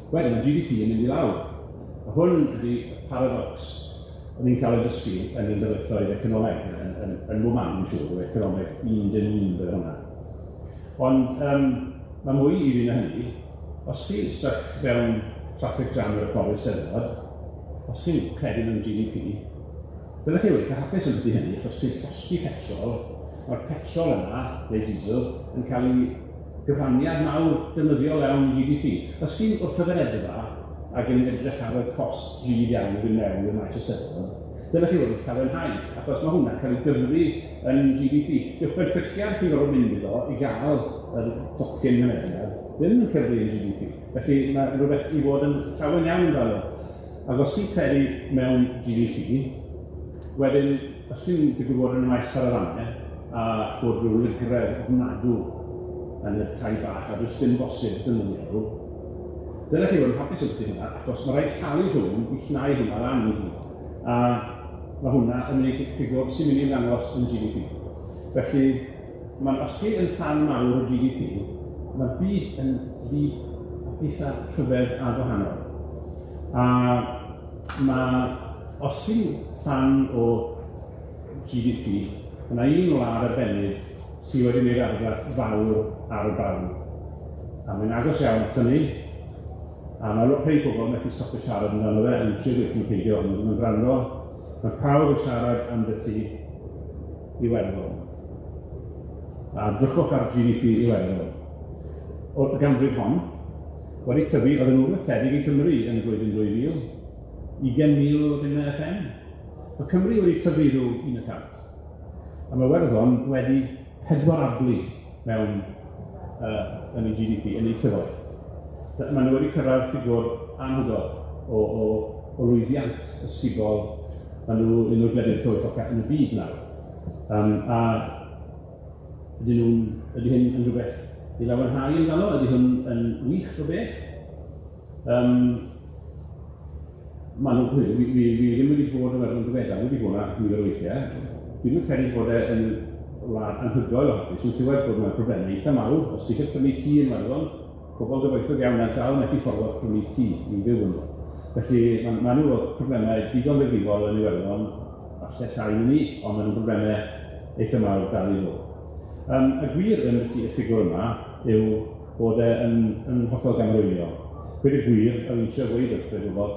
wedyn mae GDP yn mynd i lawr. A hwn ydy paradox o'n i'n cael ei dysgu yn un dylithoedd economeg, yn mwman yn siŵr, economeg 1-1 bydd hwnna. Ond mae mwy i fi na hynny, os chi'n stuck fewn traffic jam yr ffordd Eisteddfod, os chi'n credu mewn GDP, byddwch chi wedi hapus yn ydy hynny, os chi'n llosgi petrol, mae'r petrol yna, neu diesel, yn cael ei gyfraniad mawr defnyddiol iawn GDP. Os chi'n wrth y feredfa ac yn edrych ar y cost drud iawn yn mewn i'r maes Eisteddfod, dyna chi wedi llawenhau, achos mae hwnna cael ei gyfri yn GDP. Yw'ch benffyciad chi'n gorfod mynd iddo i gael yr docyn mynediad, ddim yn cyfri yn GDP. Felly mae rhywbeth i fod yn llawen iawn amdano. Ac os chi'n credu mewn GDP, wedyn, os chi'n digwydd bod yn y maes carafanau, a bod rhyw lygredd ofnadw yn y tai bach, a does dim bosib dynyddio nhw, dyna chi fod yn hapus yn hynna, achos mae rhaid talu hwn i llnau hwnna lan i hi. A mae hwnna yn ei ffigwr sy'n mynd i'n ddangos yn GDP. Felly, os chi yn fan mawr o GDP, mae'r byd yn byd eitha rhyfedd a gwahanol. A os chi'n fan o GDP, yna un wlad arbennig sydd wedi gwneud argraff fawr ar y bawn. A mae'n agos iawn at hynny, a mae rhai pobl methu stopio siarad amdano fe yn trio gweithio'n peidio, ond mae'n gwrando. Mae pawb yn siarad am byti Iwerddon. A drychwch ar GDP Iwerddon. o'r ganrif hon wedi tyfu, oedd yn rhywbeth tebyg i Cymru yn y blwyddyn 2000, 20,000 o bunnau FM. Mae Cymru wedi tyfu rhyw 1%. A mae Iwerddon wedi pedwarablu mewn yn ei GDP, yn ei cyfoeth. Maen nhw wedi cyrraedd ffigwr anhygoel o lwyddiant ysgubol. Maen nhw un o'r gwledydd cyfoethocaf yn y byd nawr. A ydy hyn yn rhywbeth i lawenhau amdano, ydy hwn yn wych o beth. Maen nhw, fi ddim wedi bod yn Iwerddon diweddar, wedi bod yna mwy o'r weithiau. Dwi ddim yn credu bod e'n wlad anhygoel o hapus. Dwi'n clywed bod yna problemau eitha mawr. Os ti eisiau prynu tŷ yn Iwerddon, pobl gyfoethog iawn ar dal methu ffordd prynu tŷ i fyw yno. Felly maen nhw o problemau digon ddifrifol yn Iwerddon, falle llai yn ni, ond maen nhw'n problemau eitha mawr dal i ddod. Y gwir yn y ffigwr yma yw bod e'n hollol gamrywio. Gwyd y gwir, a fi'n eisiau dweud wrth gwybod,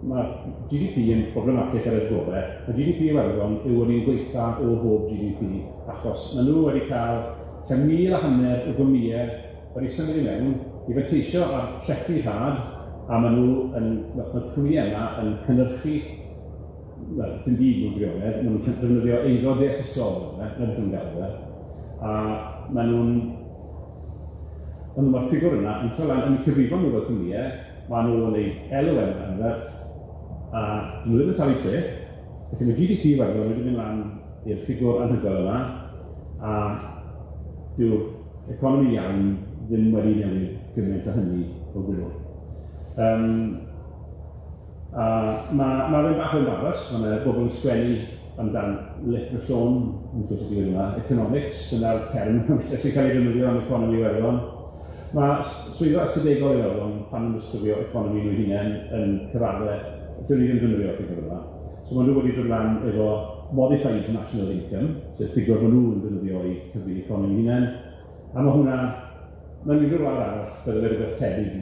mae GDP yn problematig ar y gorau. Mae GDP Iwerddon yw wedi'n gweitha o bob GDP, achos maen nhw wedi cael 1,500 o gwmnïau wedi symud i mewn i fenteisio ar treffu rhad, a maen nhw'r cwmnïau yma yn cynhyrchu, dim byd nhw'n gwirionedd, maen nhw'n defnyddio eiddo deallusol, a maen nhw'r ffigwr yna yn tro lan yn cyfrifon nhw fel cwmnïau, maen nhw'n gwneud LOM anferth, a nhw ddim yn talu treth, felly mae GDP Iwerddon wedi mynd lan i'r ffigwr anhygoel yma, a dyw'r economi iawn ddim wedi newid gymaint o hynny o gwbl. Mae rhywun bach yn barus, mae bobl yn sgwennu amdan leprosôn, yn siŵr sydd wedi yma, economics, yna'r term sy'n cael ei ddefnyddio am economi Iwerddon. Mae swyddfa ystadegol Iwerddon pan yn ysgrifio economi nhw'n hunain yn cyfadde, dyn ni ddim defnyddio ffigwr yma. So maen nhw wedi dod lan efo Modified National Income, sef ffigwr maen nhw'n defnyddio i cyfri economi hunain. A mae hwnna, mae'n nifer wlad arall, byddai rhywbeth tebyg i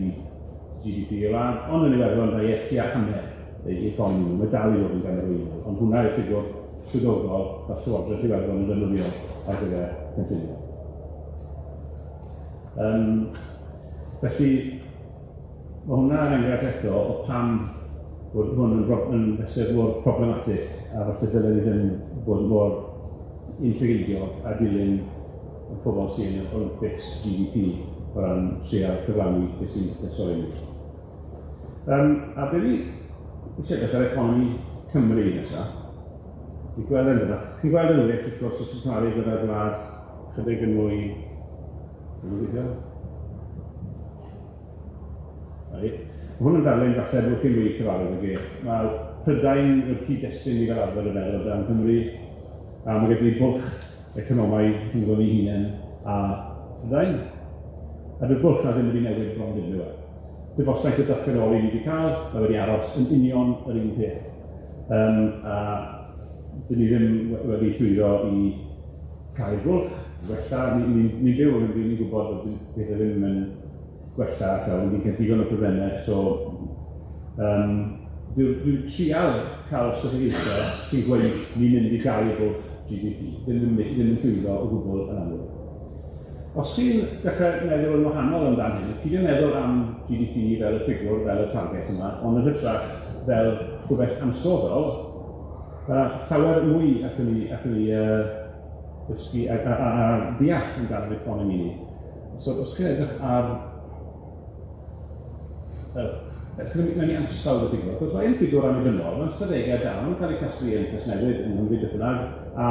GDP o lan, ond yn Iwerddon mae eti a hanner ei economi nhw, mae dal i fod yn ganologinol, ond hwnna yw'r ffigwr swyddogol a Llywodraeth Iwerddon yn defnyddio ar gyfer cynllunio. Felly, mae hwnna yn enghraifft eto o pam bod hwn yn fesur mor problematig a falle dylai ni ddim bod mor integreidiol a dilyn y pobl sy'n yn Olympics GDP o ran trial cyflawni beth sy'n besori ni. A beth ni eisiau gael economi Cymru nesaf. Chi'n gweld yn yna. Chi'n gweld yn wych, wrth gwrs, os yw'n cael gyda'r gwlad chydig yn mwy... Mae hwn yn darlun falle bod chi'n mwy cyfarwydd ag e. Mae Prydain yw'r cyd-destun i fel arfer yn meddwl dan Cymru, a mae gyda ni bwlch economaidd yn gwneud ei hunain a Prydain. A dy'r bwlch na ddim wedi newid bron ddim nhw. Dy'r bostaeth y datganoli ni wedi cael, mae wedi aros yn union yr un peth. A dyn ni ddim wedi llwyddo i cael bwlch, gwella, ni'n byw yn ni'n gwybod bod pethau ddim yn gwella, ni'n cael digon o problemau, so dwi'n trial cael strategaethau sy'n gweud ni'n mynd i gael bwlch GDP, ddim yn llwyddo o gwbl yn amlwg. Os chi'n dechrau meddwl yn wahanol amdano hyn, chi'n meddwl am GDP fel y ffigwr, fel y target yma, ond yn hytrach fel rhywbeth ansodol, llawer mwy allwn ni ddysgu a ddeall yn dan yr economi ni. So, os chi'n edrych ar Mae'n ni ansawdd y ffigwr. Cos mae'n ffigwr annibynnol, mae'n ystadegau dal, mae'n cael ei casglu yn Casnewid yn Nghymru beth bynnag, a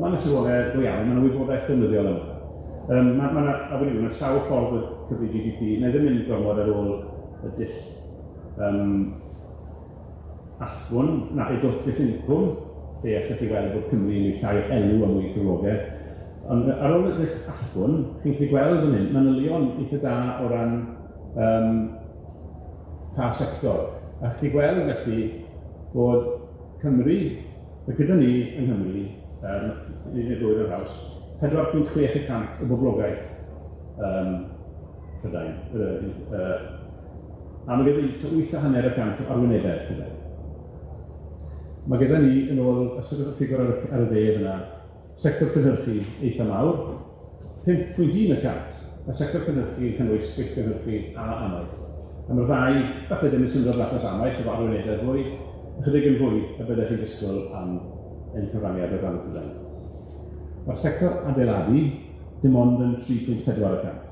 mae'n ysgrifennu go iawn, mae'n wybodaeth ddefnyddiol yma. A wedi dwi'n sawl ffordd o cyfri GDP, neu ddim mynd gormod ar ôl y dull allbwn, na ei dwll dull incwm, lle allwch chi weld bod Cymru yn ei llai enw am mwy cyflogau. Ond ar ôl y dull allbwn, chi'n chi gweld yn hyn, mae'n ylion eitha da o ran pa sector. A chi gweld felly bod Cymru, mae gyda ni yng Nghymru, un o'r ddwy'r haws, 4.6% o boblogaeth Prydain. A mae gyda ni 8.5% o arwynebedd Prydain. Mae gyda ni, yn ôl ystod y ffigwr ar y dde yna, sector cynhyrchu eitha mawr, 5.1% Mae sector cynhyrchu yn cynnwys gweith cynhyrchu a amaeth. A mae'r ddau, falle ddim yn syndod nath os amaeth, o arwynebedd fwy, ychydig yn fwy y byddech chi'n disgwyl am ein cyfraniad o ran y Prydain. Mae'r sector adeiladu dim ond yn 3.4%.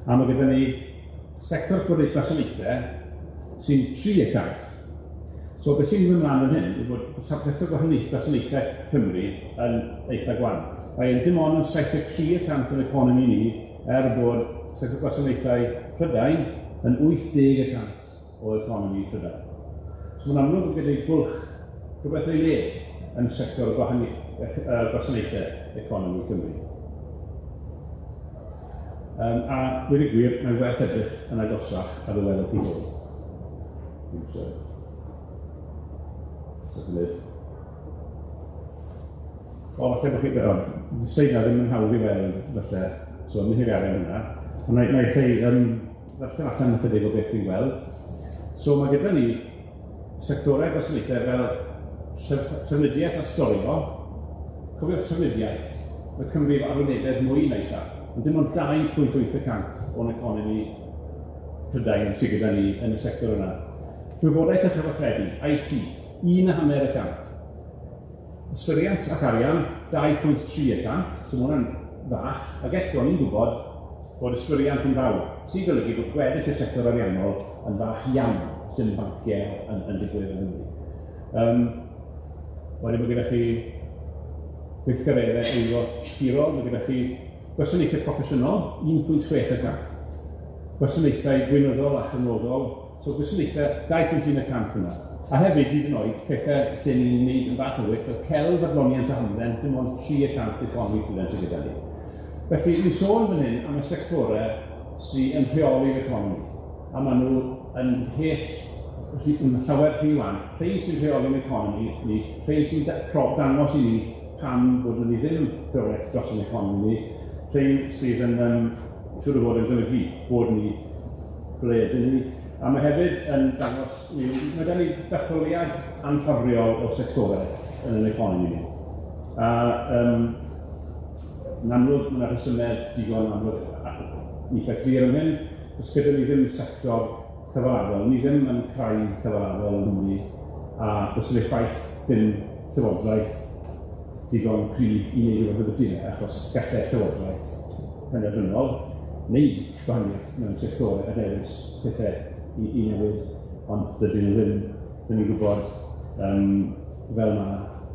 A mae gyda ni sector gwasanaethau sy'n 3%. So beth sy'n mynd ymlaen yn hyn yw bod sector gwasanaethau Cymru yn eitha gwan. Mae'n dim ond yn 73% yn economi ni bod sector gwasanaethau Prydain yn 80% o economi Prydain. So mae'n amlwg gyda'i bwlch rhywbeth o'i le yn sector gwasanaethau economi Cymru. A wedi gwir, mae'n werth edrych yn agosach ar y welwch chi hwn. O, falle bod chi gweld, sleid na ddim yn hawdd i weld, falle, so yn hiriario hynna. Ond naill ei ddarllen allan ychydig o beth dwi'n weld. So mae gyda ni sectorau gwasanaethau fel trefnidiaeth a storio. Cofiwch trefnidiaeth, mae Cymru arwynebedd mwy neitha. Ond dim ond 2.8% o'n economi Prydain sydd gyda ni yn y sector yna. Gwybodaeth a chyfathrebu, IT, 1.5%. Ysfyriant ac arian, 2.3%, so mae hwnna'n fach, ac eto ni'n gwybod bod ysfyriant yn fawr, sy'n golygu bod gweddill y sector ariannol yn fach iawn, sy'n banciau yn digwydd yn Nghymru. Wedyn mae gyda chi gweithgareddau eiddo tirol, mae gyda chi gwasanaethau proffesiynol, 1.6%. Gwasanaethau gwynyddol a chynodol, so gwasanaethau 2.1% yna. A hefyd, hyd yn oed, pethau lle ni'n gwneud yn bach yn wyth, fel celf adloniant a hamdden, dim ond 3% economi Prydain sydd gyda ni. Felly, ni'n sôn fan hyn am y sectorau sydd yn rheoli'r economi. A maen nhw yn llawer rhy wan. Rhain sy'n rheoli'r economi ni, rhain sy'n dangos i ni pam bod ni ddim gyfraith dros yn economi ni, rhain sydd yn siŵr o fod yn golygu bod ni ble ydyn ni. A mae hefyd yn dangos, mae gen i detholiad anffafriol o sectorau yn yr economi ni. A yn amlwg, mae'n rhesymau digon amlwg eitha clir yn hyn, os gyda ni ddim sector cyfalafol, ni ddim yn creu cyfalafol yn Nghymru, a os ydy'r ffaith ddim llywodraeth digon cryf i wneud rhywbeth o dynau, achos gallai llywodraeth penderfynol wneud gwahaniaeth mewn sectorau a dewis pethau i newid, ond dydyn nhw ddim, dyn ni'n gwybod fel yma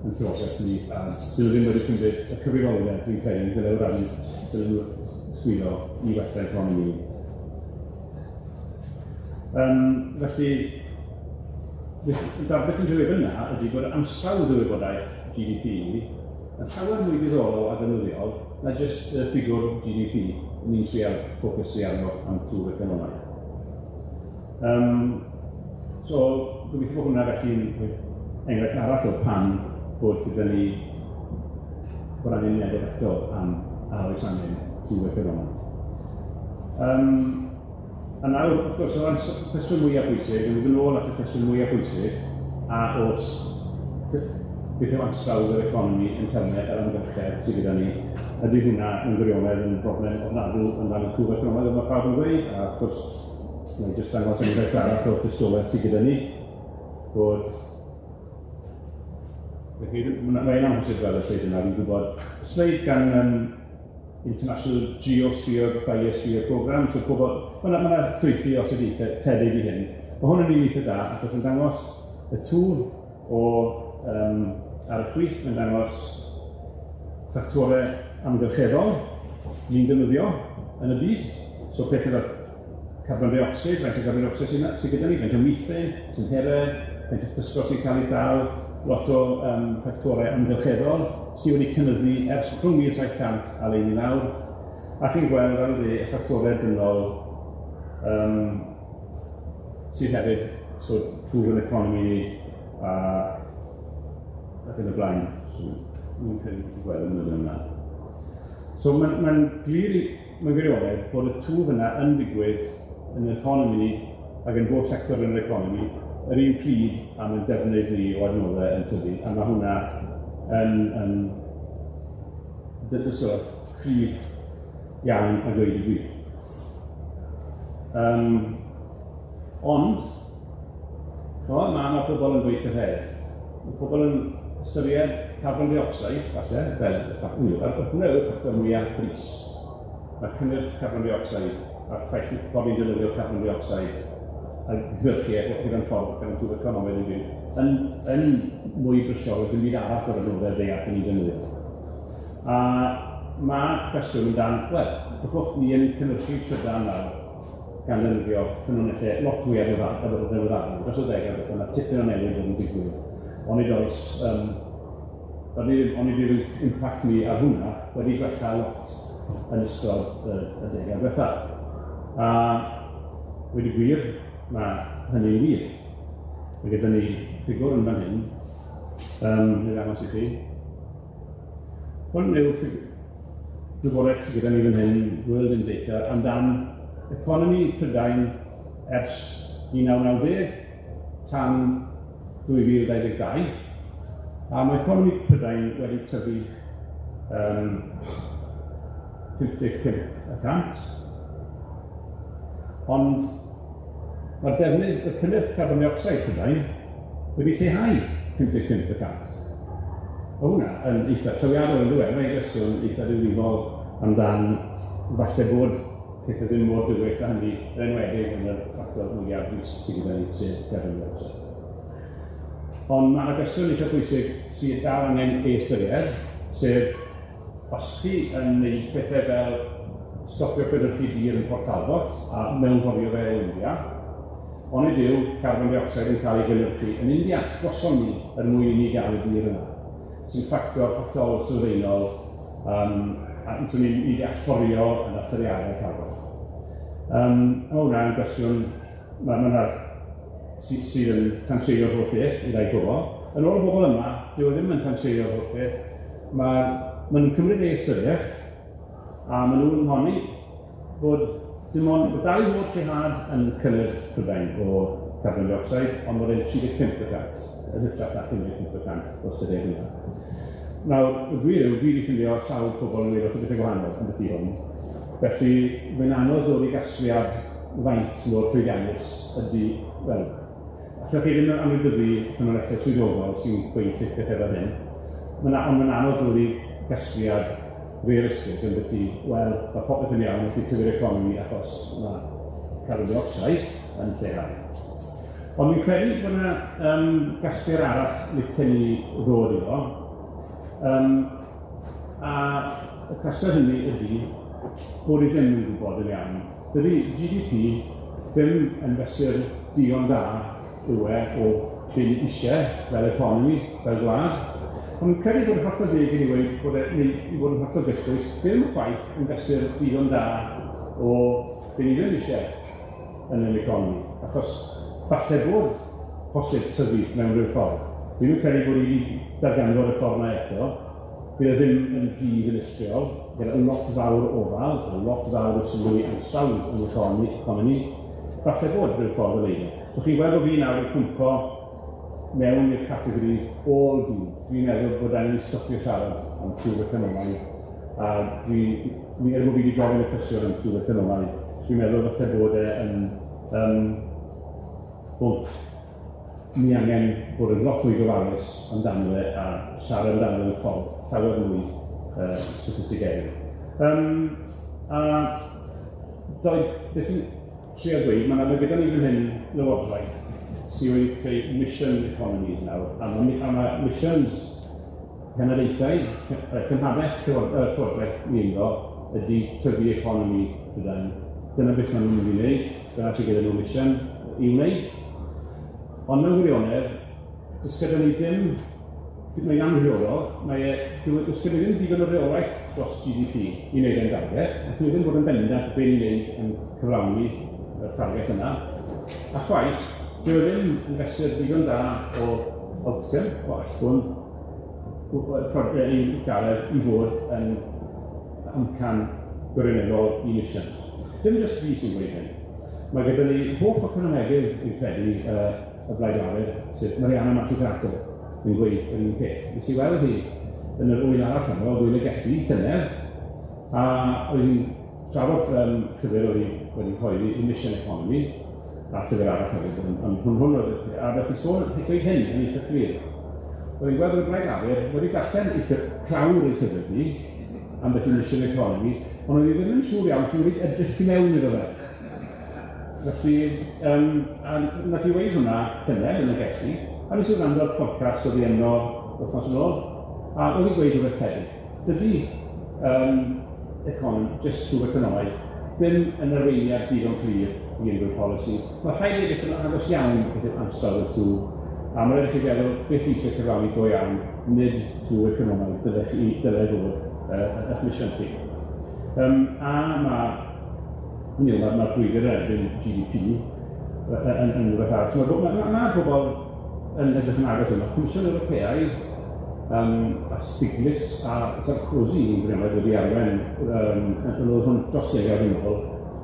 yn llywodraeth ni, a dyn nhw ddim wedi cymryd y cyfrifoldeb dwi'n credu, dylai rannu, dylai nhw sgwyddo i wella economi ni. Felly, beth yn rhywbeth yna ydy bod ansawdd y wybodaeth GDP ni yn llawer mwy diddorol a ddefnyddiol na jyst y ffigwr GDP ni'n trial ffocysu arno am twf economaidd. So, gobeithio bod hwnna felly'n enghraifft arall o pan bod gyda ni bod angen meddwl eto am oes angen twf economaidd. A nawr, wrth gwrs, o'n cwestiwn mwyaf bwysig, yn mynd yn ôl at y cwestiwn mwyaf bwysig, a oes beth yw ansawdd yr economi yn termau yr amgylchedd sydd gyda ni, ydy hwnna yn gwirionedd yn broblem ofnadwy yn dan y twf economaidd yma pawb yn gweud, a wrth gwrs, mae'n jyst dangos yn rhaid arall o'r dystiolaeth sydd gyda ni, bod mae'n amhosib fel y sleid yna, fi'n gwybod y sleid gan International Geosphere Biosphere Programme, so pobl, mae'na llwythi os ydy tebyg i hyn. Mae hwn yn un eitha da, achos yn dangos y twf o ar y chwith, yn dangos ffactorau amgylcheddol ni'n defnyddio yn y byd, so peth yna carbon dioxide, faint o carbon dioxide sydd gyda ni, faint o methane, sy'n heredd, faint o pysgol sy'n cael ei dal, lot o ffactorau amgylcheddol sydd wedi cynyddu ers rhwng 1700 a 1900. A chi'n gweld ar y ffactorau dynol sydd hefyd trwy'r yn economi ni ac yn y blaen. Mae'n credu gweld yn ymwneud yna. So mae'n gwirionedd bod y twf yna yn digwydd yn yr economi ni ac yn bob sector yn yr economi yr un pryd am y defnydd ni o adnoddau yn tyfu, a mae hwnna yn dydysgwrdd cryf iawn a gweud y gwir. Ond, mae pobl yn gweud pethau. Mae pobl yn ystyried carbon dioxide, falle, fel hwnna yw'r ffactor mwyaf bris. Mae cynnyrch carbon dioxide a'r ffaith bod ni'n defnyddio carbon dioxide a gyrchu gyda'n ffordd gan twf economaidd yn fyw yn mwy brisiol o gymryd arall o'r anoddau ddeall yn ei defnyddio. A mae cwestiwn yn dan, wel, byddwch ni yn cynnyrchu trydan nawr gan ddefnyddio ffynonellau lot mwy ar y ddiweddarn. Dros y ddeg yna tipyn o newid yn digwydd. Ond nid oes, ond nid yw'r impact ni ar hwnna wedi gwella lot yn ystod y degau diwetha. A wedi gwir, mae hynny'n wir. Mae gyda ni ffigwr yn fan hyn, nid ddangos i chi. Hwn yw gwybodaeth sydd gyda ni fan hyn, World in Data, amdan economi Prydain ers 1990 tan 2022, a mae economi Prydain wedi tyfu 55%, ond mae'r defnydd y cynnyrch carbon dioxide Prydain wedi lleihau 55%. O hwnna yn eitha trawiadol yn dweud, mae'n gwestiwn eitha difrifol amdan falle bod pethau ddim mor dywys a hynny yn enwedig yn y ffactor mwyaf bris sydd gyda ni sef carbon dioxide. Ond mae'na gwestiwn eitha bwysig sydd dal angen ei ystyried, sef os chi yn gwneud pethau fel stopio cynhyrchu dir yn Port Talbot a mewnforio fe o India, ond nid yw carbon dioxide yn cael ei gynhyrchu yn India, goson ni er mwyn i gael y dir yna, sy'n ffactor hollol sylfaenol a ni'n i allforio yn allyriadau carbon. Hwna'n gwestiwn sydd yn tanseilio'r holl beth i rai bobl. Yn ôl y bobl yma, dyw ddim yn tanseilio'r holl beth. Maen cymryd ei ystyriaeth a maen nhw'n honni bod dim ond dau fod lleihad yn cynnyrch Prydain o carbon dioxide, ond bod e'n 35%, yn hytrach na 55% o ystyredd yna. Nawr, y gwir yw, dwi wedi ffindio sawl pobl yn weithio bethau gwahanol yn beth hwn. Felly, mae'n anodd ddod i gasgliad faint o'r llwyddiannus ydy, wel, allwch chi ddim yn ymwybyddu ffynonellau swyddogol sy'n gweithio pethau fel hyn. Ond mae'n anodd ddod i gasgliad realistig yn beth wel, mae popeth yn iawn wrth i tyfu'r economi achos mae carbon dioxide yn lleihau. Ond mi'n credu bod yna gasgliad arall licen ni ddod iddo. A y cwestiwn hynny ydy bod i ddim yn gwybod yn iawn. Dydy GDP ddim yn fesur digon da yw o beth ni eisiau fel economi, fel gwlad. Ond mi'n credu bod y hollol deg i ni wedi bod yn hollol gyffrous ddim yn chwaith yn fesur digon da o beth ni ddim eisiau yn yr economi. Achos falle bod posib tyfu mewn rhyw ffordd. Dwi'n credu bod ni wedi darganfod y ffordd yna eto. Bydd e ddim yn fydd yn ysgol, gyda lot fawr o ofal, a lot fawr o sylwi ansawdd yn y economi. Falle bod rhyw ffordd o leidio. So chi'n gweld o fi nawr yn cwmpo mewn i'r categori all do. Dwi'n meddwl bod angen stopio siarad am twf economaidd. A er bod fi wedi gofyn y cwestiwn am twf economaidd, dwi'n meddwl falle bod e yn bwnt. Ni angen bod yn lot mwy gofalus amdano fe a siarad amdano fe'n ffordd llawer mwy sophisticated. Beth yn trio dweud, mae gyda ni fan hyn lywodraeth sydd wedi creu mission economy nawr, a mae missions cenedlaethau, cynhadaeth llywodraeth ni ynddo ydy tyfu economi Prydain. Dyna beth maen nhw'n mynd i wneud, dyna sydd gyda nhw mission i wneud. Ond mewn gwirionedd, does gyda ni ddim, mae'n anrheolol, does gyda ni ddim digon o reolaeth dros GDP i wneud e'n target, ac ni ddim bod yn bendant be ni'n wneud yn cyflawni y target yna. A chwaith, dyw ddim yn fesur digon da o outcome, o allwn, ein garedd i fod yn amcan gwirioneddol i mission. Dim jyst fi sy'n gweud hyn. Mae gyda ni hoff economegydd i'n credu y blaid awyr, sef Mariana Mazzucato, yn gweud yr un peth. Nes i weld hi yn yr wyl arall yma, oedd wyl y gellu llynedd, a oedd hi'n trafod llyfr wedi cyhoeddi Emission Economy, a llyfr arall hefyd, ond hwn oedd y a beth i sôn dweud hyn yn eitha clir. Roedd gweld o'r Blaid Lafur wedi darllen eitha clawr ei llyfr ni am beth Emission Economy, ond oedd ddim yn siŵr iawn sy'n wedi edrych i mewn iddo fe. Felly, nath i weid hwnna llynedd yn y gellu, a nes i wrando'r podcast oedd i enno wythnos yn ôl, a oedd i gweud rhywbeth tebyg. Dydy just trwy economaidd, ddim yn arweiniad digon clir i unrhyw polisi. Mae rhaid i ddechrau agos iawn gyda'r ansawdd y tŵ, a mae'n rhaid i chi feddwl beth eisiau cyfrannu go iawn, nid trwy economaidd, dylai fod eich mission chi. A mae'r brwydr yn erbyn GDP yn rhywbeth arall. Mae pobl yn edrych yn agos yma. Comisiywn Ewropeaidd a Stiglitz a Sarkozy yn Gruffudd wedi arwen yn oedd hwn dros eiliad yn ôl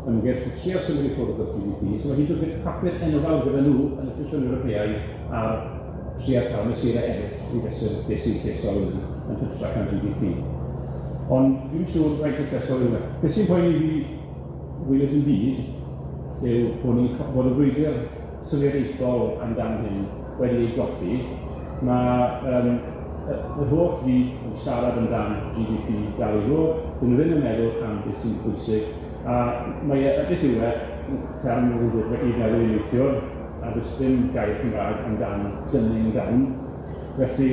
yn ymgyrch trio symud i ffwrdd o'r GDP. So mae hi'n dod papur enfawr gyda nhw yn y Comisiywn Ewropeaidd ar trio cael mesurau eraill i fesur beth sy'n llesol yn hytrach am GDP. Ond dwi'n siŵr rhaid yn llesol yw. Beth sy'n poeni fi wylid yn byd yw bod y frwydr sylweddieithol amdan hyn wedi ei golli. Mae y holl fyd yn siarad amdan GDP dal i ddod, dyn nhw ddim yn meddwl am beth sy'n bwysig, a mae beth yw tan nhw'n dod i meddwl i neithiwr, a does ddim gair Cymraeg amdan dynnu'n down. Felly,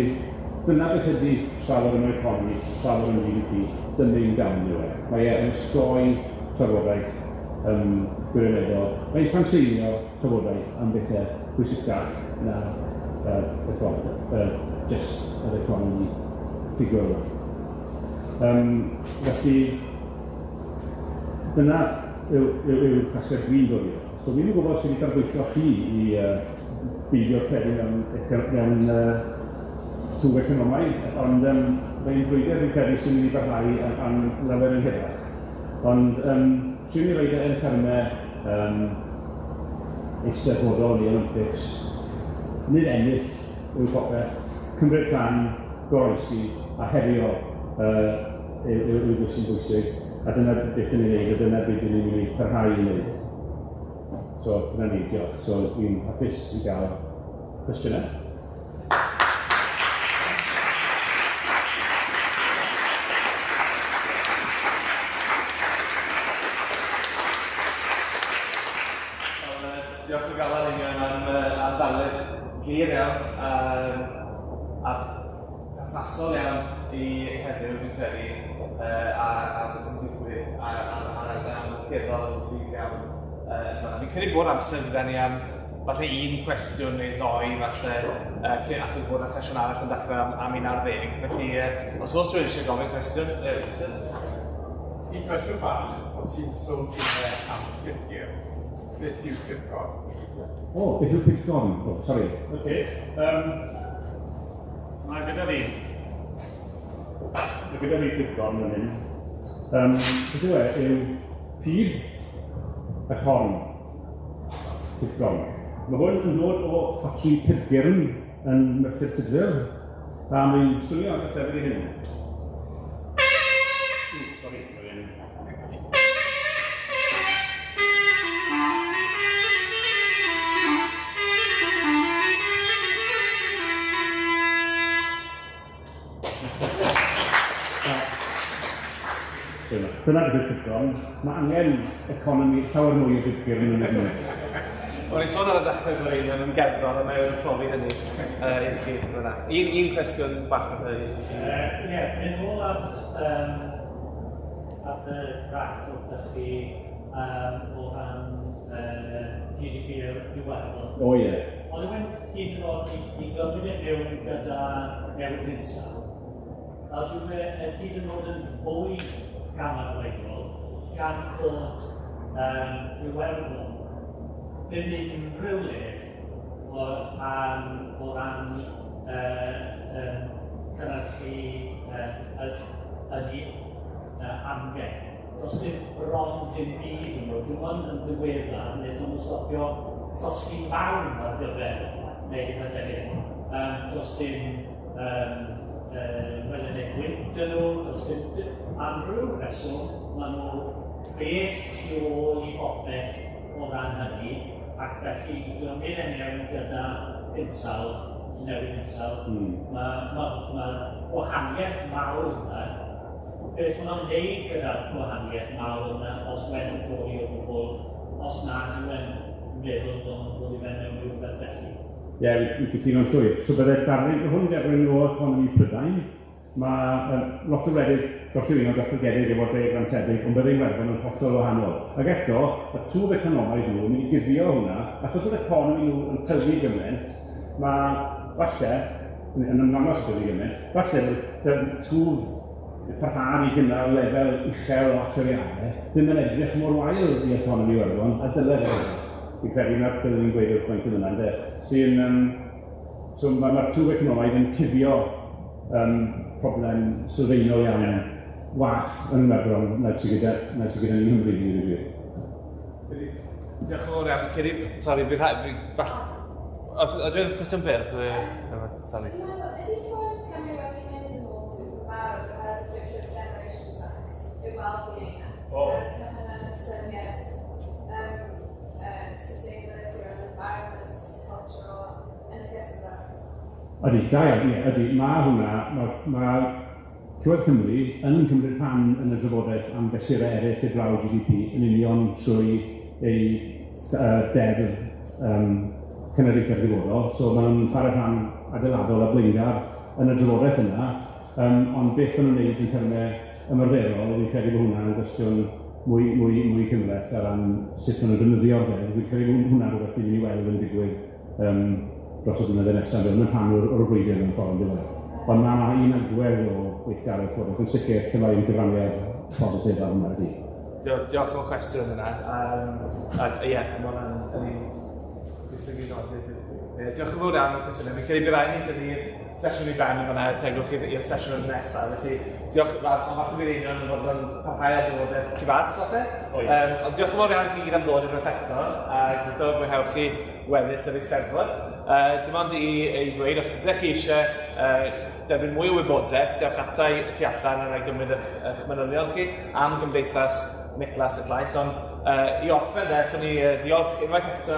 dyna beth ydy trafod yn yr economi, trafod yn GDP, dynnu'n down yw e. Mae yn ysgoi trafodaeth gwirioneddol, mae'n transeinio trafodaeth am bethau pwysicach na just yr economi ffigwr yma. Felly, dyna yw'r casgliad dwi'n dod i. So, fi'n gwybod sydd wedi cael gweithio chi i beidio credu mewn twf economaidd, ond mae'n brwydr fi'n credu sy'n mynd i barhau am lawer yn hirach. Ond, dwi'n ei roed yn termau eisteddfodol i Olympics, nid ennill yw'r popeth, cymryd rhan, goroesi a herio yw'r beth sy'n bwysig, a dyna beth yn ei wneud, a dyna beth yn ei wneud parhau i wneud. So, dyna ni, diolch. So, dwi'n hapus i gael cwestiynau. Diolch yn galon Einion am Darlith glir iawn a perthnasol iawn i heddiw fi'n credu a beth sy'n digwydd a'n ceddol glir iawn. Fi'n credu bod amser gyda ni am falle un cwestiwn neu ddoi falle ac yn fod yn sesiwn arall yn dechrau am 11. Felly, os oes rhywun eisiau gofyn cwestiwn? Un cwestiwn bach, ond sy'n sôn gyda am gyrgyr. Beth yw pipgon? Beth yw pipgon? Sori. Mae gyda fi pipgon yn hyn. Beth yw yw pyr y corn. Pipgon. Mae hwn yn dod o ffatri pyrgyrn yn Merthyr Tydfil, a mae'n swnio am beth efo i hyn. Sori, Dyna ydy'r pipgon. Mae angen economi llawer mwy o pipgyrn yn ymwneud. O'n i'n sôn ar y dechrau bod Einion yn gerddor a mae'n profi hynny i'r chi. Un cwestiwn bach o hynny. Mynd ôl at y graff o'r chi o ran GDP diweddol. O ie. Ond yw'n hyd yn oed i gymryd e mewn gyda newid hinsawdd. A dwi'n hyd yn oed yn fwy gamarweiniol gan bod diweddol ddim unrhyw le o ran cynhyrchu yn amgen. Does dim bron dim byd yn nhw. Dwi'n ond yn ddiweddar, wnaeth nhw'n stopio llosgi mawn ar gyfer wneud hynny hyn. Does dim melynau gwynt yn nhw, does dim am ryw reswm, maen nhw beth tu ôl i popeth o ran hynny, ac felly dwi'n mynd mewn gyda hinsawdd, newid hinsawdd, mae gwahaniaeth mawr yna. Beth maen nhw'n neud gyda'r gwahaniaeth mawr yna, os wedyn droi o bobl, os nad yw'n meddwl bod nhw'n dod i fewn mewn rhywbeth felly. Ie, fi'n cytuno'n llwyr. So bydde Darlith, hwn gefnyn o economi Prydain. Mae lot o wledydd gorllewinol datblygedig efo grantedig, ond bydde'n werfan yn hollol wahanol. Ac eto, y twf economaidd nhw yn mynd i guddio hwnna, achos oedd economi nhw yn tyfu gymaint, mae, falle, yn ymwangos tyfu gymaint, falle, twf parhad i gynnal lefel uchel o alluriadau, ddim yn edrych mor wael i economi werfon, a dylai fe. Fi'n credu na'r byddwn ni'n gweud o'r pwynt yna, ynddo. So mae'r twf economaidd yn cuddio problem sylfaenol iawn, wath yn Werddon, nad sydd gyda ni Nghymru i rywun. Diolch yn fawr iawn. Ceri, sori, bydd fall... Os ydw'n cwestiwn byr? Sori. Ydy Llywodraeth Cymru wedi mynd yn ôl trwy'n barod oherwydd Future Generations Act, y Wellbeing Act, hynny'n ystyried sustainability or environment, cultural, yn y gysylltu? Ydy, da iawn, ydy, mae hwnna, mae Llywodraeth Cymru yn cymryd rhan yn y drafodaeth am fesurau eraill i draw GDP yn union trwy ei deddf cenedlaethau'r dyfodol. So mae'n chwarae rhan adeiladol a blaengar yn y drafodaeth yna, ond beth yn wneud yn termau ymarferol, fi'n credu bod hwnna'n gwestiwn mwy cymhleth ar ran sut maen nhw'n defnyddio'r deddf. Fi'n credu bod hwnna'n rhywbeth fi'n mynd i weld yn digwydd dros y blynyddoedd nesaf, mae'n rhan o'r flwyddyn yn ffordd yn diwedd. Ond mae un agwedd o weithgar o'r ffordd, yn sicr lle mae'n gyfraniad positif ar hwnna ydy. Diolch o'r cwestiwn yna. Ie, mae hwnna'n bwysig i ddod. Diolch yn fawr iawn o'r cwestiwn. Fi'n credu bydd rhaid ni dynnu'r sesiwn i ben yn fan'na, tegwch i'r sesiwn nesaf. Felly, diolch, ond falle bydd Einion yn fod yn parhau ar ddywodaeth tu fas, falle. Ond diolch yn fawr iawn i chi gyd am ddod i'r effecto, a gobeithio mwynhewch chi weddill yr Eisteddfod. Dim ond i ddweud, os ydych chi eisiau derbyn mwy o wybodaeth, dewch ata i tu allan yna gymryd eich manylion chi am Gymdeithas Niclas y Glais, ond i orffen, allwn ni ddiolch unwaith eto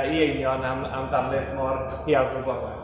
i Einion am ddarlith mor hiawd o gwybodau.